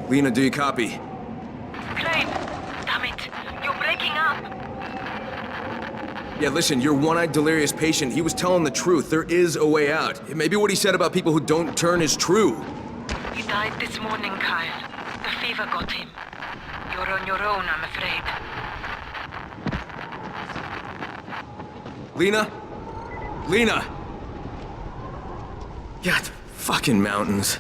Lena, do you copy? Crane! Damn it! You're breaking up! Yeah, listen, your one-eyed delirious patient, he was telling the truth. There is a way out. Maybe what he said about people who don't turn is true. He died this morning, Kyle. The fever got him. You're on your own, I'm afraid. Lena? Lena! God, fucking mountains.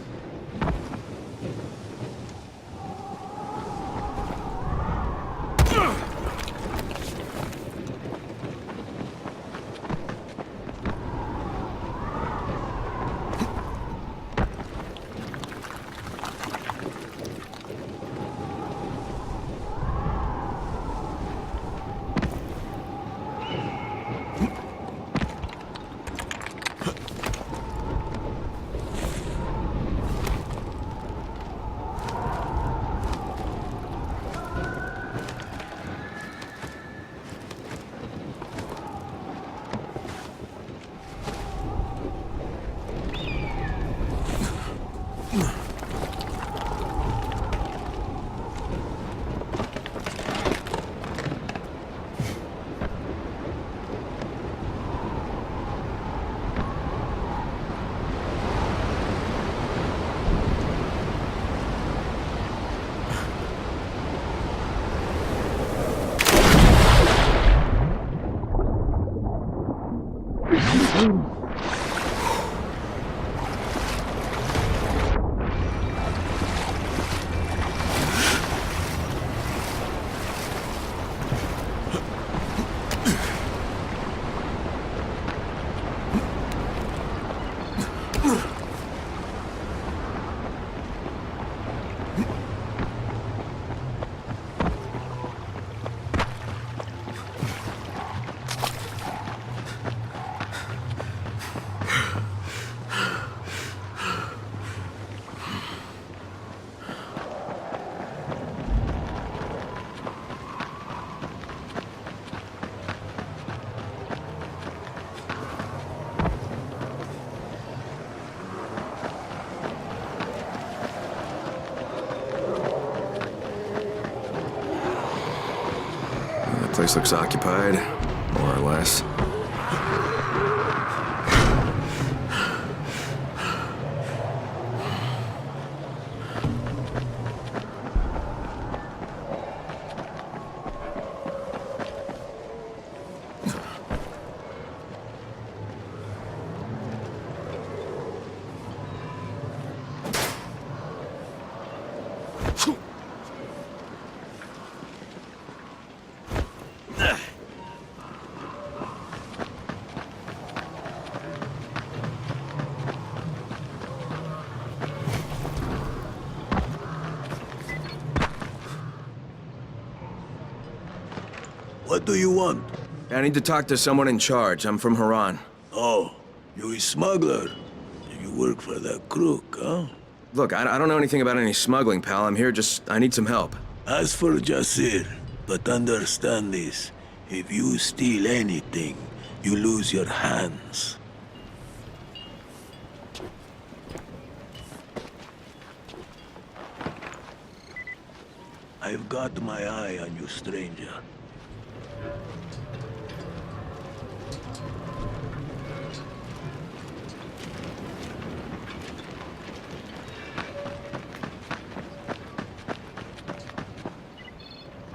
The place looks occupied, more or less. What do you want? I need to talk to someone in charge. I'm from Haran. Oh, you a smuggler? You work for that crook, huh? Look, I don't know anything about any smuggling, pal. I'm here I need some help. As for Jasir, but understand this. If you steal anything, you lose your hands. I've got my eye on you, stranger.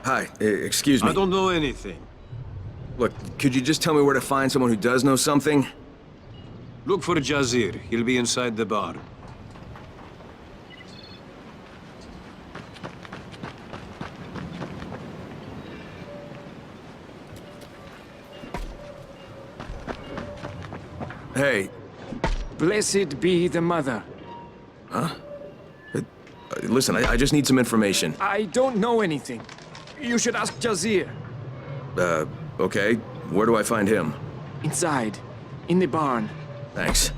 Hi, excuse me. I don't know anything. Look, could you just tell me where to find someone who does know something? Look for Jasir. He'll be inside the bar. Hey. Blessed be the mother. Huh? Listen, I just need some information. I don't know anything. You should ask Jasir. Okay. Where do I find him? Inside. In the barn. Thanks.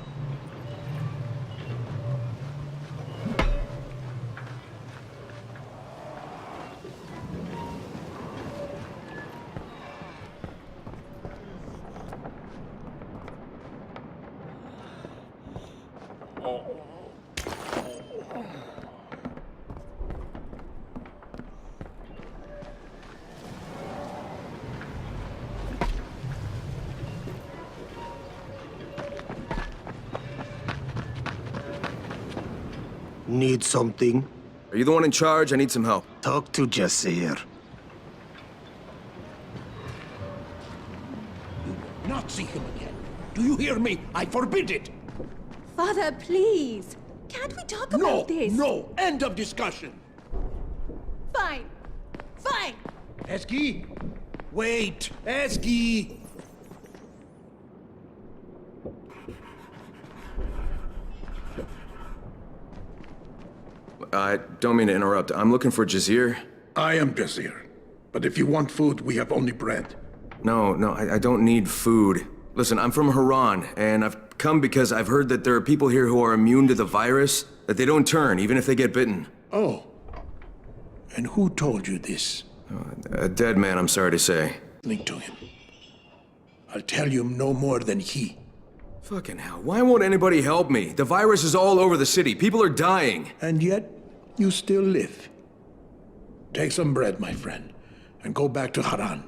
Need something? Are you the one in charge? I need some help. Talk to Jasir. Not see him again. Do you hear me? I forbid it! Father, please. Can't we talk about this? No! End of discussion! Fine. Fine. Eski? Wait! Eski! I don't mean to interrupt. I'm looking for Jazir. I am Jasir. But if you want food, we have only bread. No, I don't need food. Listen, I'm from Haran, and I've come because I've heard that there are people here who are immune to the virus, that they don't turn, even if they get bitten. Oh. And who told you this? A dead man, I'm sorry to say. Link to him. I'll tell you no more than he. Fucking hell, why won't anybody help me? The virus is all over the city. People are dying. And yet, you still live. Take some bread, my friend, and go back to Haran.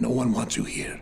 No one wants you here.